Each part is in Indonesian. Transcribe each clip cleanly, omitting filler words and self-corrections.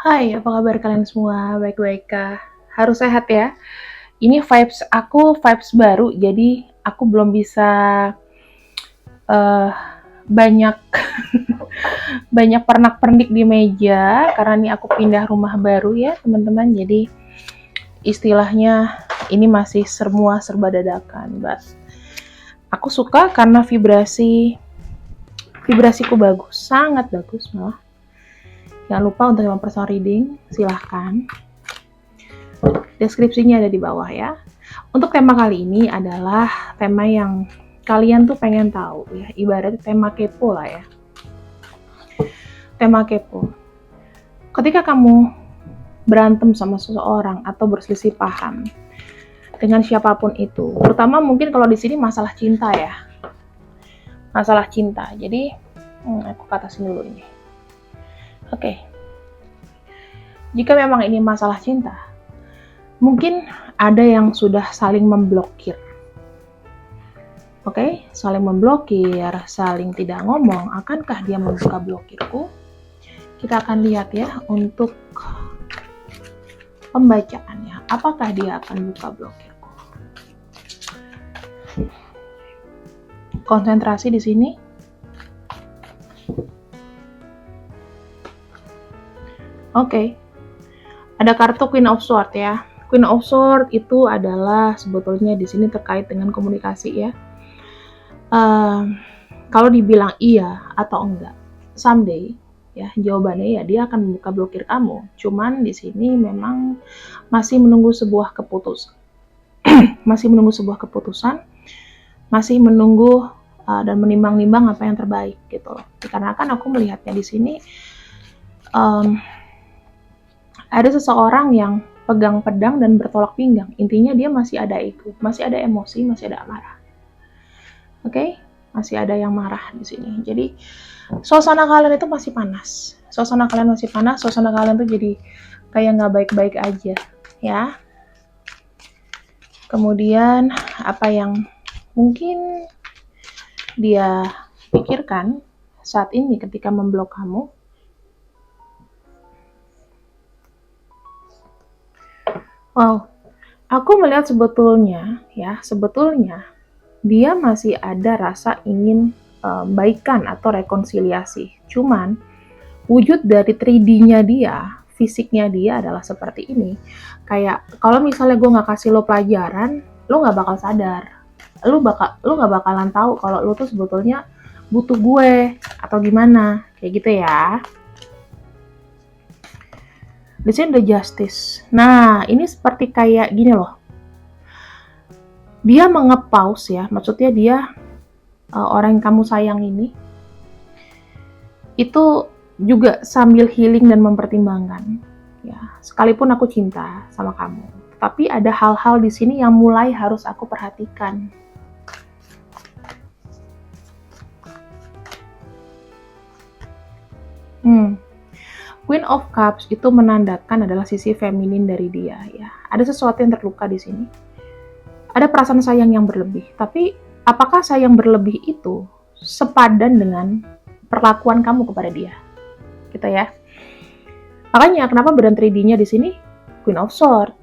Hai, apa kabar kalian semua? Baik-baik kah? Harus sehat ya. Ini vibes aku vibes baru, jadi aku belum bisa eh, banyak banyak pernak-pernik di meja karena ini aku pindah rumah baru ya, teman-teman. Jadi istilahnya ini masih semua serba dadakan, but aku suka karena vibrasiku bagus, sangat bagus malah. Jangan lupa untuk yang personal reading, silahkan. Deskripsinya ada di bawah ya. Untuk tema kali ini adalah tema yang kalian tuh pengen tahu ya, ibaratnya tema kepo lah ya. Tema kepo. Ketika kamu berantem sama seseorang atau berselisih paham dengan siapapun itu, terutama mungkin kalau di sini masalah cinta ya. Masalah cinta. Jadi, aku katasin dulu ini. Oke. Jika memang ini masalah cinta, mungkin ada yang sudah saling memblokir. Oke, saling memblokir, saling tidak ngomong. Akankah dia membuka blokirku? Kita akan lihat ya untuk pembacaannya. Apakah dia akan buka blokirku? Konsentrasi di sini. Oke. Ada kartu Queen of Swords ya. Queen of Swords itu adalah sebetulnya di sini terkait dengan komunikasi ya. Kalau dibilang iya atau enggak, someday ya jawabannya ya dia akan membuka blokir kamu. Cuman di sini memang masih menunggu sebuah keputusan, masih menunggu sebuah keputusan, masih menunggu dan menimbang-nimbang apa yang terbaik gitu loh. Karena kan aku melihatnya di sini ada seseorang yang pegang pedang dan bertolak pinggang. Intinya dia masih ada itu, masih ada emosi, masih ada amarah. Oke? Masih ada yang marah di sini. Jadi suasana kalian itu masih panas. Suasana kalian masih panas, suasana kalian tuh jadi kayak nggak baik-baik aja, ya. Kemudian apa yang mungkin dia pikirkan saat ini ketika memblok kamu? Wow, aku melihat sebetulnya dia masih ada rasa ingin baikan atau rekonsiliasi. Cuman wujud dari 3D-nya dia, fisiknya dia adalah seperti ini. Kayak kalau misalnya gue nggak kasih lo pelajaran, lo nggak bakal sadar. Lo nggak bakalan tahu kalau lo tuh sebetulnya butuh gue atau gimana, kayak gitu ya. Di sini ada justice. Nah, ini seperti kayak gini loh. Dia mengepause ya, maksudnya dia orang yang kamu sayang ini itu juga sambil healing dan mempertimbangkan ya, sekalipun aku cinta sama kamu, tapi ada hal-hal di sini yang mulai harus aku perhatikan. Queen of Cups itu menandakan adalah sisi feminin dari dia ya. Ada sesuatu yang terluka di sini. Ada perasaan sayang yang berlebih, tapi apakah sayang berlebih itu sepadan dengan perlakuan kamu kepada dia? Gitu ya. Makanya kenapa brand 3D-nya di sini Queen of Swords.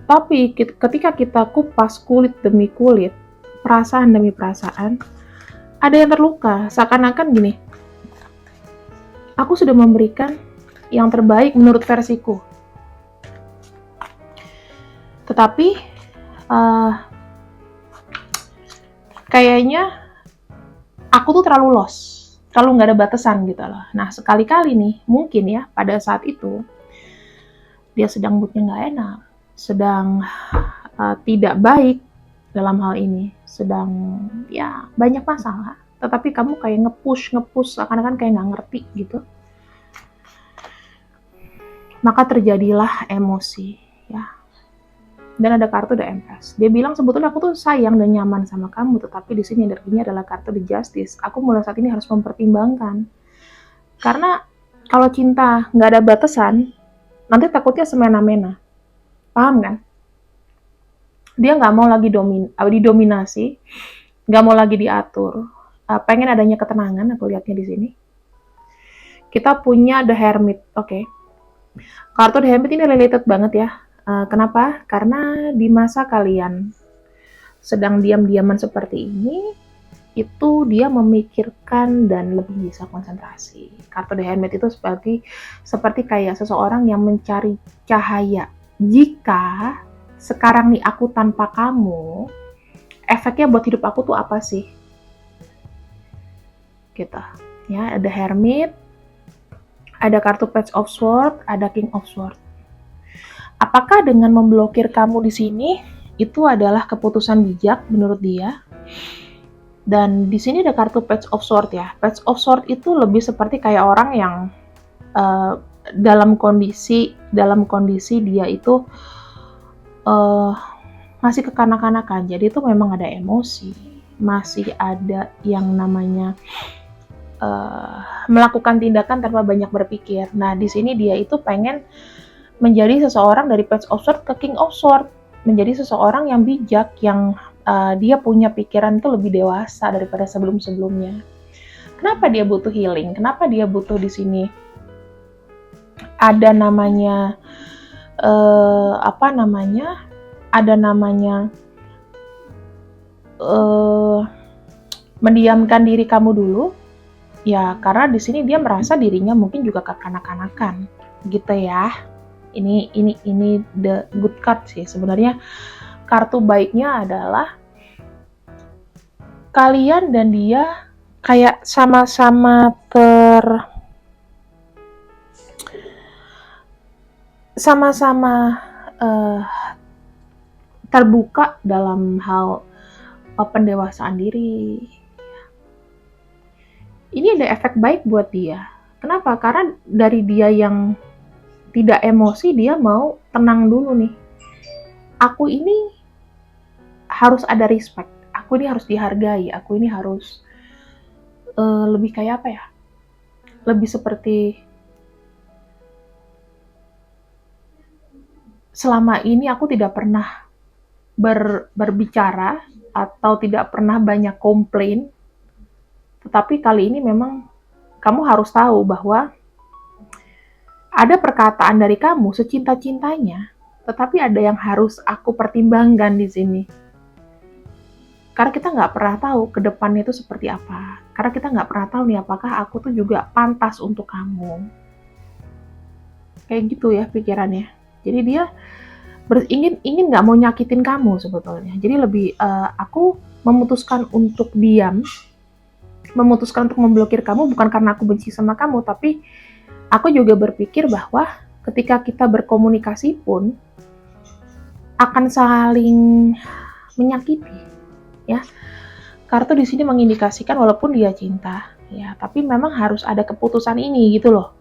Tapi ketika kita kupas kulit demi kulit, perasaan demi perasaan, ada yang terluka. Seakan-akan gini, aku sudah memberikan yang terbaik menurut versiku. Tetapi kayaknya aku tuh terlalu lost, terlalu nggak ada batasan gitu loh. Nah sekali-kali nih, mungkin ya pada saat itu dia sedang moodnya nggak enak, sedang tidak baik dalam hal ini, sedang ya banyak masalah. Tetapi kamu kayak nge-push, seakan-akan kayak nggak ngerti gitu. Maka terjadilah emosi ya. Dan ada kartu The Empress. Dia bilang sebetulnya aku tuh sayang dan nyaman sama kamu, tetapi di sini energinya adalah kartu The Justice. Aku mulai saat ini harus mempertimbangkan. Karena kalau cinta nggak ada batasan, nanti takutnya semena-mena. Paham kan? Dia nggak mau lagi didominasi, nggak mau lagi diatur. pengen adanya ketenangan, aku lihatnya di sini. Kita punya The Hermit, oke. Kartu The Hermit ini related banget ya. Kenapa? Karena di masa kalian sedang diam-diaman seperti ini, itu dia memikirkan dan lebih bisa konsentrasi. Kartu The Hermit itu seperti kayak seseorang yang mencari cahaya. Jika sekarang nih aku tanpa kamu, efeknya buat hidup aku tuh apa sih? Gitu. Ya, ada Hermit, ada kartu Page of Swords, ada King of Swords. Apakah dengan memblokir kamu di sini itu adalah keputusan bijak menurut dia? Dan di sini ada kartu Page of Swords ya. Page of Swords itu lebih seperti kayak orang yang dalam kondisi dia itu masih kekanak-kanakan. Jadi itu memang ada emosi, masih ada yang namanya melakukan tindakan tanpa banyak berpikir. Nah, di sini dia itu pengen menjadi seseorang dari Page of Swords ke King of Swords, menjadi seseorang yang bijak, yang dia punya pikiran itu lebih dewasa daripada sebelum-sebelumnya. Kenapa dia butuh healing? Kenapa dia butuh di sini? Ada namanya mendiamkan diri kamu dulu. Ya, karena di sini dia merasa dirinya mungkin juga kekanak-kanakan, gitu ya. Ini the good card sih. Sebenarnya kartu baiknya adalah kalian dan dia kayak sama-sama terbuka dalam hal pendewasaan diri. Ini ada efek baik buat dia. Kenapa? Karena dari dia yang tidak emosi, dia mau tenang dulu nih. Aku ini harus ada respect. Aku ini harus dihargai. Aku ini harus lebih kayak apa ya? Lebih seperti selama ini aku tidak pernah berbicara atau tidak pernah banyak komplain. Tetapi kali ini memang kamu harus tahu bahwa ada perkataan dari kamu secinta-cintanya, tetapi ada yang harus aku pertimbangkan di sini. Karena kita nggak pernah tahu ke depannya itu seperti apa. Karena kita nggak pernah tahu nih apakah aku tuh juga pantas untuk kamu. Kayak gitu ya pikirannya. Jadi dia ingin nggak mau nyakitin kamu sebetulnya. Jadi lebih aku memutuskan untuk diam, memutuskan untuk memblokir kamu bukan karena aku benci sama kamu, tapi aku juga berpikir bahwa ketika kita berkomunikasi pun akan saling menyakiti, ya. Kartu di sini mengindikasikan walaupun dia cinta, ya, tapi memang harus ada keputusan ini gitu loh.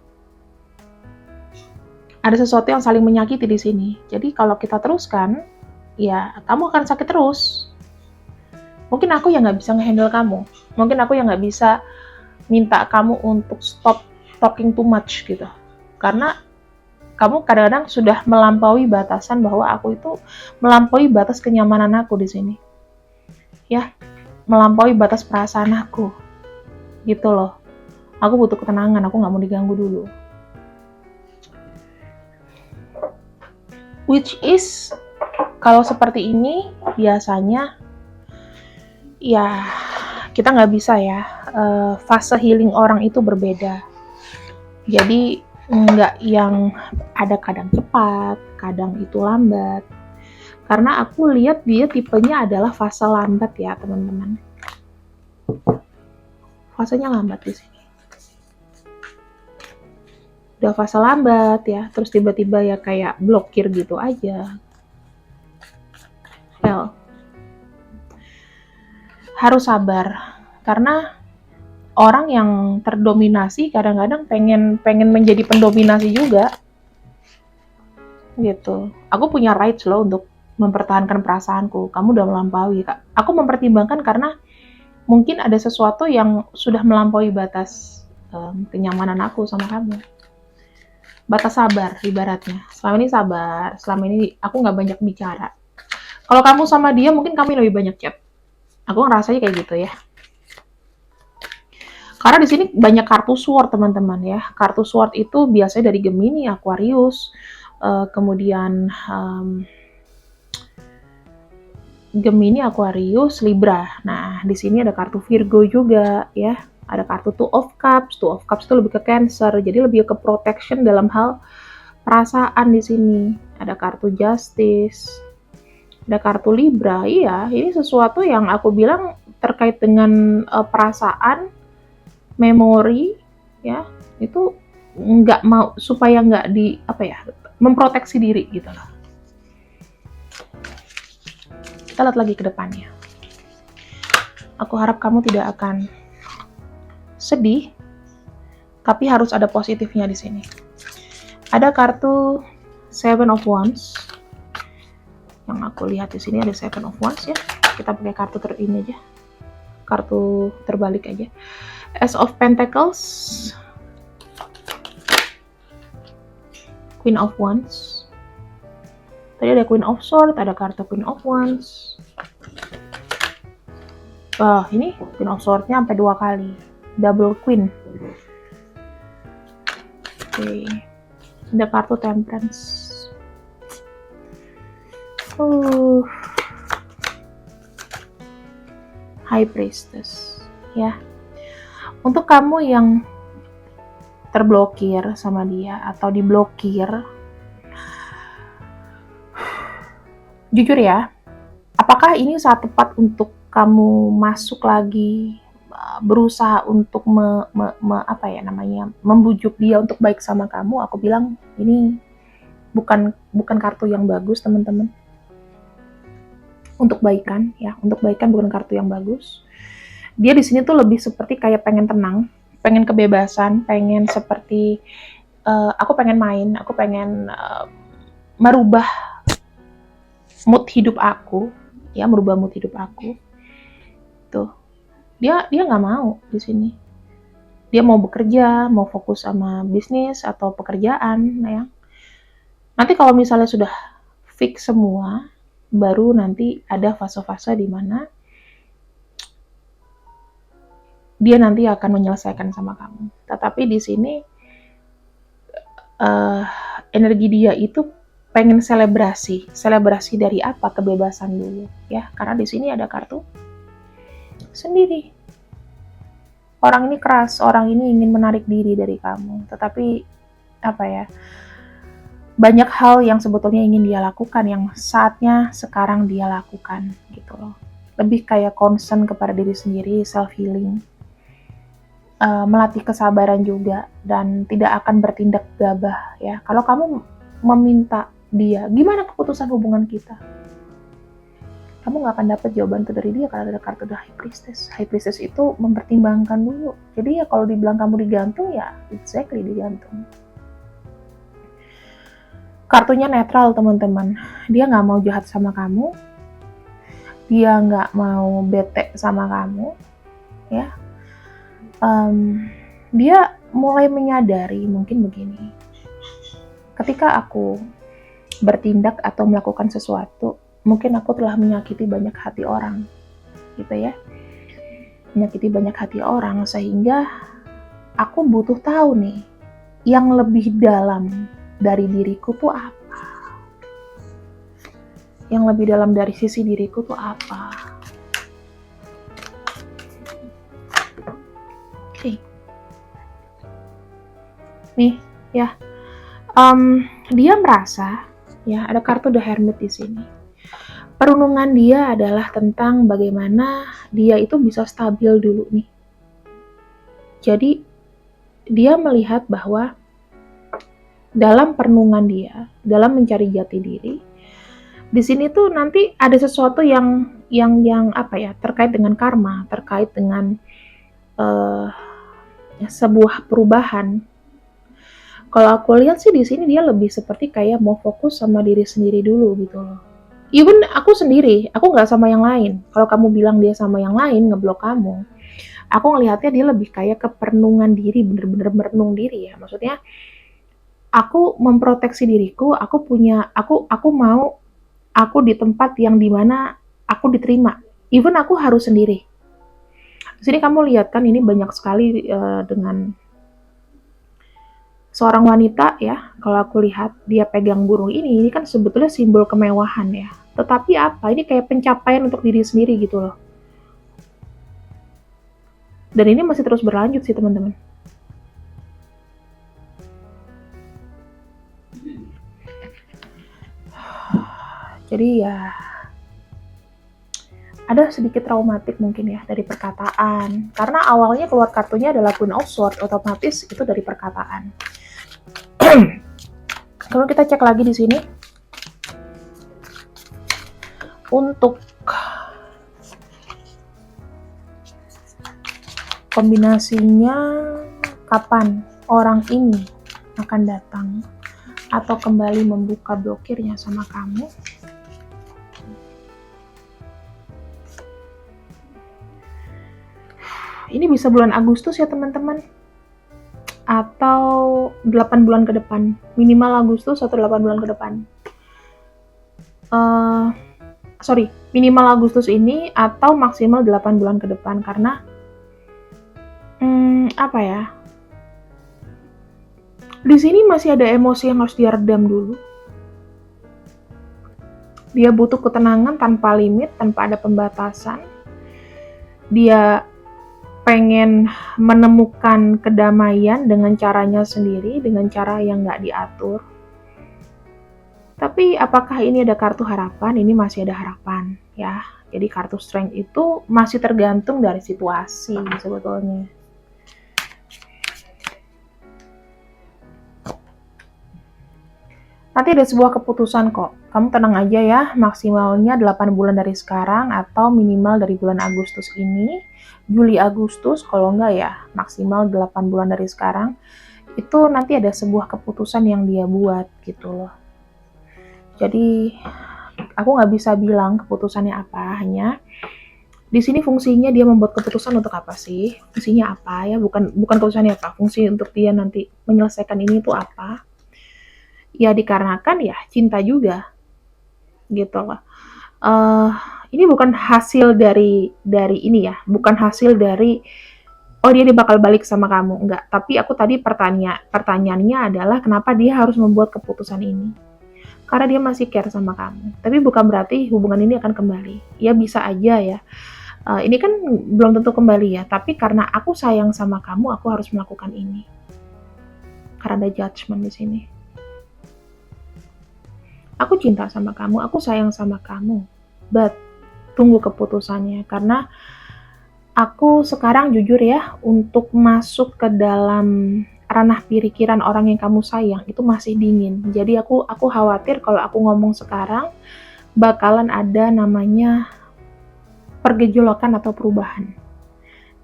Ada sesuatu yang saling menyakiti di sini. Jadi kalau kita teruskan, ya kamu akan sakit terus. Mungkin aku yang nggak bisa ngehandle kamu. Mungkin aku yang nggak bisa minta kamu untuk stop talking too much gitu. Karena kamu kadang-kadang sudah melampaui batasan bahwa aku itu melampaui batas kenyamanan aku di sini. Ya, melampaui batas perasaan aku. Gitu loh. Aku butuh ketenangan, aku nggak mau diganggu dulu. Which is, kalau seperti ini, biasanya, ya, kita nggak bisa ya, fase healing orang itu berbeda. Jadi nggak yang ada kadang cepat, kadang itu lambat. Karena aku lihat dia tipenya adalah fase lambat ya teman-teman. Fasenya lambat di sini. Udah fase lambat ya, terus tiba-tiba ya kayak blokir gitu aja. Well, harus sabar karena orang yang terdominasi kadang-kadang pengen menjadi pendominasi juga gitu. Aku punya rights loh untuk mempertahankan perasaanku. Kamu udah melampaui, Kak. Aku mempertimbangkan karena mungkin ada sesuatu yang sudah melampaui batas kenyamanan aku sama kamu. Batas sabar ibaratnya. Selama ini sabar, selama ini aku nggak banyak bicara. Kalau kamu sama dia mungkin kami lebih banyak chat. Aku ngerasanya kayak gitu ya. Karena di sini banyak kartu sword teman-teman ya. Kartu sword itu biasanya dari Gemini, Aquarius, kemudian Gemini, Aquarius, Libra. Nah, di sini ada kartu Virgo juga ya. Ada kartu Two of Cups. Two of Cups itu lebih ke Cancer, jadi lebih ke protection dalam hal perasaan di sini. Ada kartu Justice, ada kartu Libra. Iya, ini sesuatu yang aku bilang terkait dengan perasaan, memori, ya. Itu nggak mau supaya nggak di apa ya, memproteksi diri gitu loh. Kita lihat lagi ke depannya. Aku harap kamu tidak akan sedih, tapi harus ada positifnya di sini. Ada kartu Seven of Wands. Yang aku lihat di sini ada Seven of Wands ya. Kita pakai kartu ini aja. Kartu terbalik aja. Ace of Pentacles. Queen of Wands. Tadi ada Queen of Swords, ada kartu Queen of Wands. Ini Queen of Swords-nya sampai 2 kali. Double Queen. Oke. Ada kartu Temperance. High Priestess. Ya. Untuk kamu yang terblokir sama dia atau diblokir, jujur ya, apakah ini saat tepat untuk kamu masuk lagi, berusaha untuk membujuk dia untuk baik sama kamu? Aku bilang ini bukan kartu yang bagus, teman-teman. Untuk baikan ya, untuk baikan bukan kartu yang bagus. Dia di sini tuh lebih seperti kayak pengen tenang, pengen kebebasan, pengen seperti aku pengen main, aku pengen merubah mood hidup aku, ya, merubah mood hidup aku. Tuh, dia nggak mau di sini. Dia mau bekerja, mau fokus sama bisnis atau pekerjaan, ya. Nanti kalau misalnya sudah fix semua, baru nanti ada fase-fase di mana dia nanti akan menyelesaikan sama kamu. Tetapi di sini energi dia itu pengen selebrasi dari apa? Kebebasan dulu, ya. Karena di sini ada kartu sendiri. Orang ini keras, orang ini ingin menarik diri dari kamu. Tetapi apa ya? Banyak hal yang sebetulnya ingin dia lakukan yang saatnya sekarang dia lakukan gitu loh. Lebih kayak concern kepada diri sendiri, self healing. Melatih kesabaran juga dan tidak akan bertindak gabah ya. Kalau kamu meminta dia, gimana keputusan hubungan kita? Kamu nggak akan dapat jawaban itu dari dia karena ada kartu The High Priestess. High Priestess itu mempertimbangkan dulu. Jadi ya kalau dibilang kamu digantung ya exactly digantung. Kartunya netral teman-teman. Dia nggak mau jahat sama kamu. Dia nggak mau bete sama kamu. Ya. Dia mulai menyadari mungkin begini. Ketika aku bertindak atau melakukan sesuatu, mungkin aku telah menyakiti banyak hati orang, gitu ya. Menyakiti banyak hati orang sehingga aku butuh tahu nih, yang lebih dalam dari diriku tuh apa? Yang lebih dalam dari sisi diriku tuh apa? Oke. Nih, ya. Dia merasa, ya, ada kartu The Hermit di sini. Perenungan dia adalah tentang bagaimana dia itu bisa stabil dulu nih. Jadi, dia melihat bahwa dalam perenungan dia, dalam mencari jati diri, di sini tuh nanti ada sesuatu yang apa ya, terkait dengan karma, terkait dengan sebuah perubahan. Kalau aku lihat sih di sini dia lebih seperti kayak mau fokus sama diri sendiri dulu gitu loh. Even aku sendiri, aku nggak sama yang lain. Kalau kamu bilang dia sama yang lain, ngeblok kamu, aku ngelihatnya dia lebih kayak ke perenungan diri, bener-bener merenung diri ya. Maksudnya, aku memproteksi diriku, aku mau aku di tempat yang dimana aku diterima. Even aku harus sendiri. Di sini kamu lihat kan ini banyak sekali dengan seorang wanita ya, kalau aku lihat dia pegang burung ini kan sebetulnya simbol kemewahan ya. Tetapi apa? Ini kayak pencapaian untuk diri sendiri gitu loh. Dan ini masih terus berlanjut sih teman-teman. Jadi ya ada sedikit traumatik mungkin ya dari perkataan. Karena awalnya keluar kartunya adalah Queen of Swords, otomatis itu dari perkataan. Kalau kita cek lagi di sini, untuk kombinasinya kapan orang ini akan datang atau kembali membuka blokirnya sama kamu. Ini bisa bulan Agustus ya teman-teman, atau 8 bulan ke depan, minimal Agustus atau 8 bulan ke depan. Minimal Agustus ini atau maksimal 8 bulan ke depan, karena apa ya, di sini masih ada emosi yang harus dia redam dulu. Dia butuh ketenangan tanpa limit, tanpa ada pembatasan. Dia pengen menemukan kedamaian dengan caranya sendiri, dengan cara yang nggak diatur. Tapi apakah ini ada kartu harapan? Ini masih ada harapan ya. Jadi kartu strength itu masih tergantung dari situasi sebetulnya. Nanti ada sebuah keputusan kok. Kamu tenang aja ya, maksimalnya 8 bulan dari sekarang atau minimal dari bulan Agustus ini. Juli Agustus, kalau enggak ya maksimal 8 bulan dari sekarang. Itu nanti ada sebuah keputusan yang dia buat gitu loh. Jadi aku nggak bisa bilang keputusannya apa, hanya di sini fungsinya dia membuat keputusan untuk apa sih? Fungsinya apa ya? Bukan keputusannya apa, fungsi untuk dia nanti menyelesaikan ini itu apa? Ya dikarenakan ya cinta juga gitu loh. Ini bukan hasil dari ini ya, bukan hasil dari oh dia bakal balik sama kamu, enggak. Tapi aku tadi pertanyaannya adalah kenapa dia harus membuat keputusan ini? Karena dia masih care sama kamu. Tapi bukan berarti hubungan ini akan kembali. Ya bisa aja ya. Ini kan belum tentu kembali ya, tapi karena aku sayang sama kamu, aku harus melakukan ini. Karena ada judgment di sini. Aku cinta sama kamu, aku sayang sama kamu, but tunggu keputusannya, karena aku sekarang jujur ya, untuk masuk ke dalam ranah pikiran orang yang kamu sayang, itu masih dingin. Jadi aku khawatir kalau aku ngomong sekarang, bakalan ada namanya pergejolokan atau perubahan.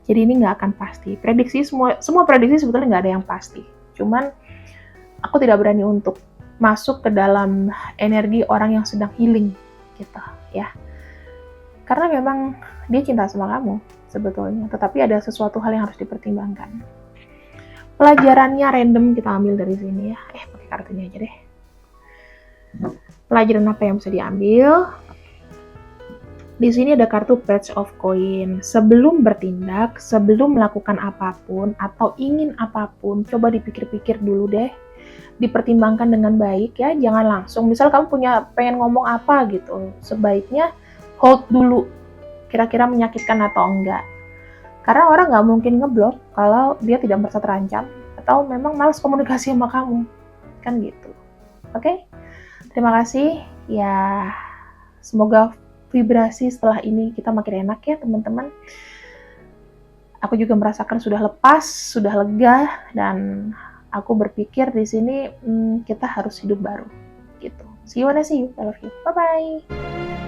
Jadi ini nggak akan pasti. Prediksi semua prediksi sebetulnya nggak ada yang pasti. Cuman aku tidak berani untuk masuk ke dalam energi orang yang sedang healing gitu ya. Karena memang dia cinta sama kamu sebetulnya, tetapi ada sesuatu hal yang harus dipertimbangkan. Pelajarannya random kita ambil dari sini ya. Pakai kartunya aja deh. Pelajaran apa yang bisa diambil? Di sini ada kartu Page of Coin. Sebelum bertindak, sebelum melakukan apapun atau ingin apapun, coba dipikir-pikir dulu deh. Dipertimbangkan dengan baik ya, jangan langsung. Misal kamu pengen ngomong apa gitu, sebaiknya hold dulu. Kira-kira menyakitkan atau enggak. Karena orang nggak mungkin ngeblok kalau dia tidak merasa terancam atau memang malas komunikasi sama kamu. Kan gitu. Oke? Terima kasih. Ya, semoga vibrasi setelah ini kita makin enak ya teman-teman. Aku juga merasakan sudah lepas, sudah lega, dan aku berpikir di sini kita harus hidup baru gitu. See you when I see you. I love you. Bye bye.